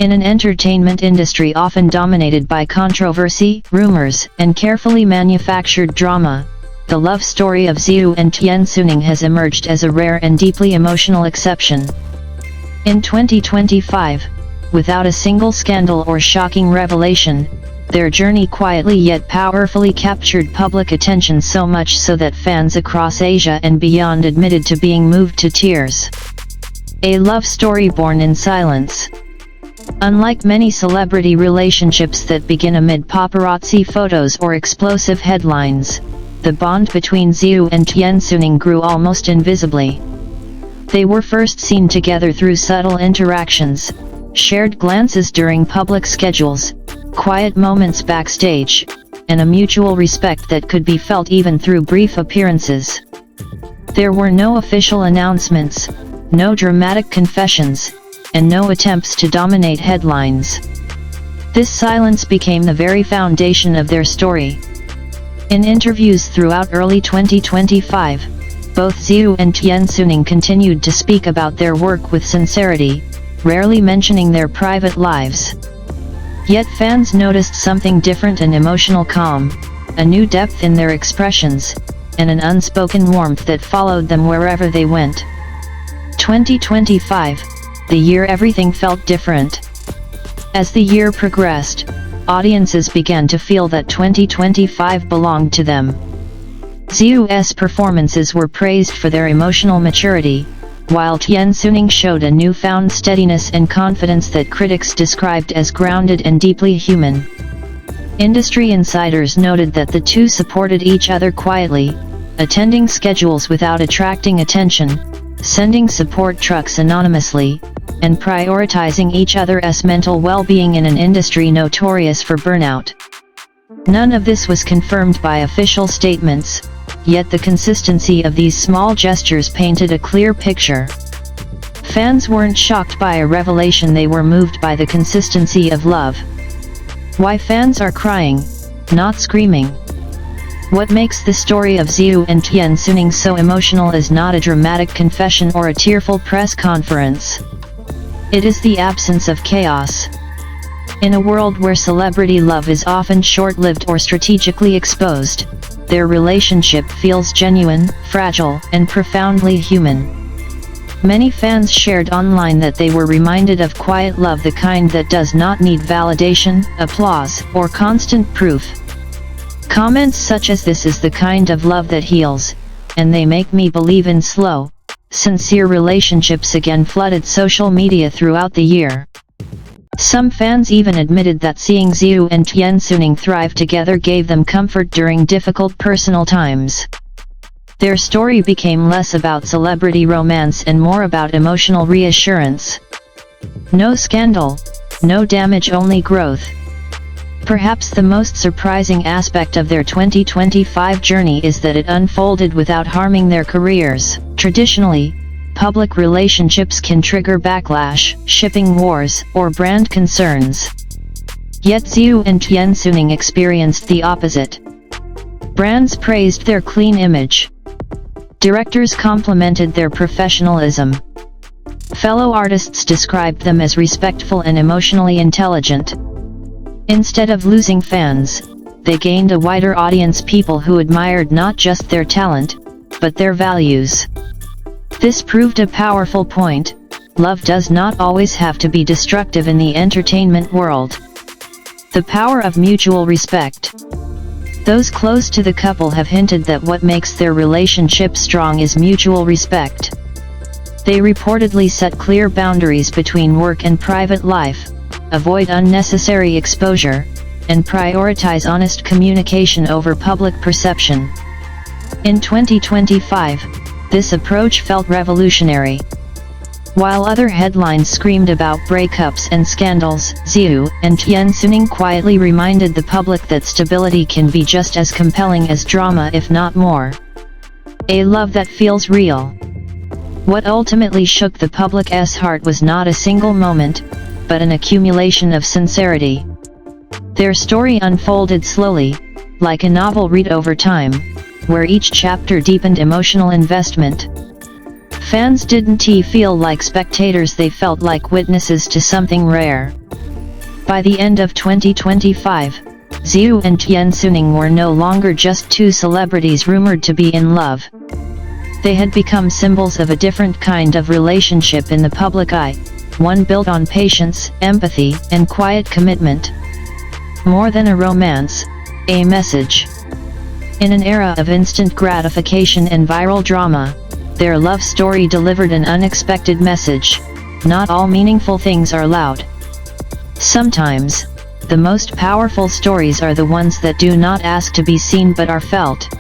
In an entertainment industry often dominated by controversy, rumors, and carefully manufactured drama, the love story of Ziyu and Tian Xuning has emerged as a rare and deeply emotional exception. In 2025, without a single scandal or shocking revelation, their journey quietly yet powerfully captured public attention, so much so that fans across Asia and beyond admitted to being moved to tears. A love story born in silence. Unlike many celebrity relationships that begin amid paparazzi photos or explosive headlines, the bond between Ziyu and Tian Xuning grew almost invisibly. They were first seen together through subtle interactions, shared glances during public schedules, quiet moments backstage, and a mutual respect that could be felt even through brief appearances. There were no official announcements, no dramatic confessions, and no attempts to dominate headlines. This silence became the very foundation of their story. In interviews throughout early 2025, both Ziyu and Tian Xuning continued to speak about their work with sincerity, rarely mentioning their private lives. Yet fans noticed something different: an emotional calm, a new depth in their expressions, and an unspoken warmth that followed them wherever they went. 2025, the year everything felt different. As the year progressed, audiences began to feel that 2025 belonged to them. Ziyu's performances were praised for their emotional maturity, while Tian Xuning showed a newfound steadiness and confidence that critics described as grounded and deeply human. Industry insiders noted that the two supported each other quietly, attending schedules without attracting attention, sending support trucks anonymously, and prioritizing each other's mental well-being in an industry notorious for burnout. None of this was confirmed by official statements, yet the consistency of these small gestures painted a clear picture. Fans weren't shocked by a revelation, they were moved by the consistency of love. Why fans are crying, not screaming. What makes the story of Ziyu and Tian Xuning so emotional is not a dramatic confession or a tearful press conference. It is the absence of chaos. In a world where celebrity love is often short-lived or strategically exposed, their relationship feels genuine, fragile, and profoundly human. Many fans shared online that they were reminded of quiet love, the kind that does not need validation, applause, or constant proof. Comments such as "This is the kind of love that heals," and "They make me believe in slow, sincere relationships" again flooded social media throughout the year. Some fans even admitted that seeing Ziyu and Tian Xuning thrive together gave them comfort during difficult personal times. Their story became less about celebrity romance and more about emotional reassurance. No scandal, no damage, only growth. Perhaps the most surprising aspect of their 2025 journey is that it unfolded without harming their careers. Traditionally, public relationships can trigger backlash, shipping wars, or brand concerns. Yet Ziyu and Tian Xuning experienced the opposite. Brands praised their clean image. Directors complimented their professionalism. Fellow artists described them as respectful and emotionally intelligent. Instead of losing fans, they gained a wider audience, people who admired not just their talent, but their values. This proved a powerful point: love does not always have to be destructive in the entertainment world. The power of mutual respect. Those close to the couple have hinted that what makes their relationship strong is mutual respect. They reportedly set clear boundaries between work and private life, avoid unnecessary exposure, and prioritize honest communication over public perception. In 2025, this approach felt revolutionary. While other headlines screamed about breakups and scandals, Ziyu and Tian Xuning quietly reminded the public that stability can be just as compelling as drama, if not more. A love that feels real. What ultimately shook the public's heart was not a single moment, but an accumulation of sincerity. Their story unfolded slowly, like a novel read over time, where each chapter deepened emotional investment. Fans didn't feel like spectators, they felt like witnesses to something rare. By the end of 2025, Ziyu and Tian Xuning were no longer just two celebrities rumored to be in love. They had become symbols of a different kind of relationship in the public eye, one built on patience, empathy, and quiet commitment. More than a romance, a message. In an era of instant gratification and viral drama, their love story delivered an unexpected message: not all meaningful things are loud. Sometimes, the most powerful stories are the ones that do not ask to be seen but are felt.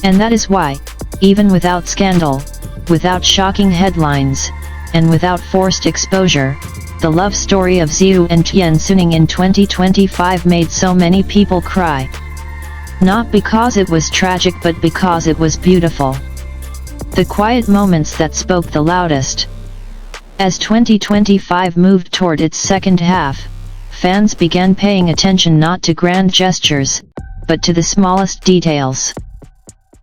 And that is why, even without scandal, without shocking headlines, and without forced exposure, the love story of Ziyu and Tian Xuning in 2025 made so many people cry. Not because it was tragic but because it was beautiful. The quiet moments that spoke the loudest. As 2025 moved toward its second half, fans began paying attention not to grand gestures, but to the smallest details.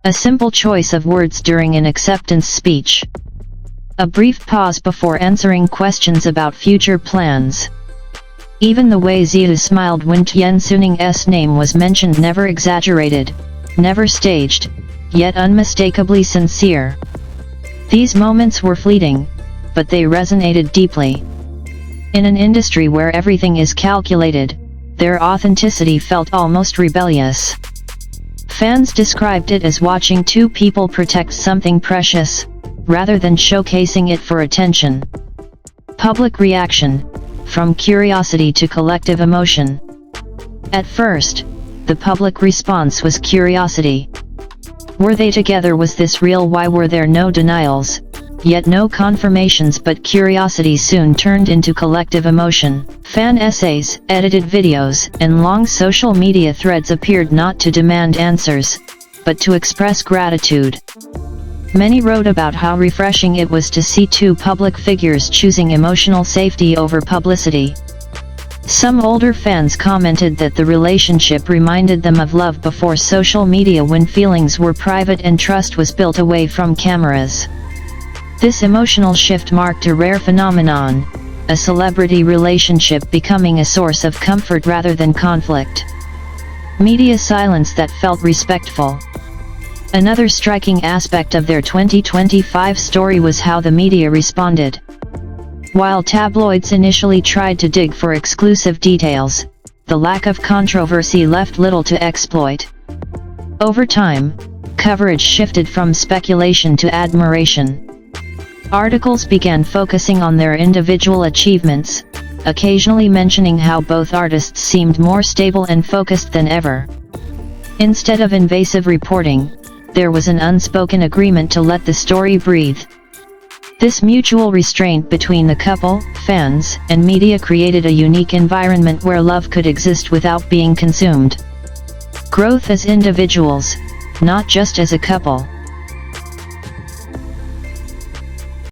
A simple choice of words during an acceptance speech. A brief pause before answering questions about future plans. Even the way Ziyu smiled when Tian Xuning's name was mentioned, never exaggerated, never staged, yet unmistakably sincere. These moments were fleeting, but they resonated deeply. In an industry where everything is calculated, their authenticity felt almost rebellious. Fans described it as watching two people protect something precious, rather than showcasing it for attention. Public reaction, from curiosity to collective emotion. At first, the public response was curiosity. Were they together? Was this real? Why were there no denials, yet no confirmations? But curiosity soon turned into collective emotion. Fan essays, edited videos, and long social media threads appeared not to demand answers, but to express gratitude. Many wrote about how refreshing it was to see two public figures choosing emotional safety over publicity. Some older fans commented that the relationship reminded them of love before social media, when feelings were private and trust was built away from cameras. This emotional shift marked a rare phenomenon, a celebrity relationship becoming a source of comfort rather than conflict. Media silence that felt respectful. Another striking aspect of their 2025 story was how the media responded. While tabloids initially tried to dig for exclusive details, the lack of controversy left little to exploit. Over time, coverage shifted from speculation to admiration. Articles began focusing on their individual achievements, occasionally mentioning how both artists seemed more stable and focused than ever. Instead of invasive reporting, there was an unspoken agreement to let the story breathe. This mutual restraint between the couple, fans, and media created a unique environment where love could exist without being consumed. Growth as individuals, not just as a couple.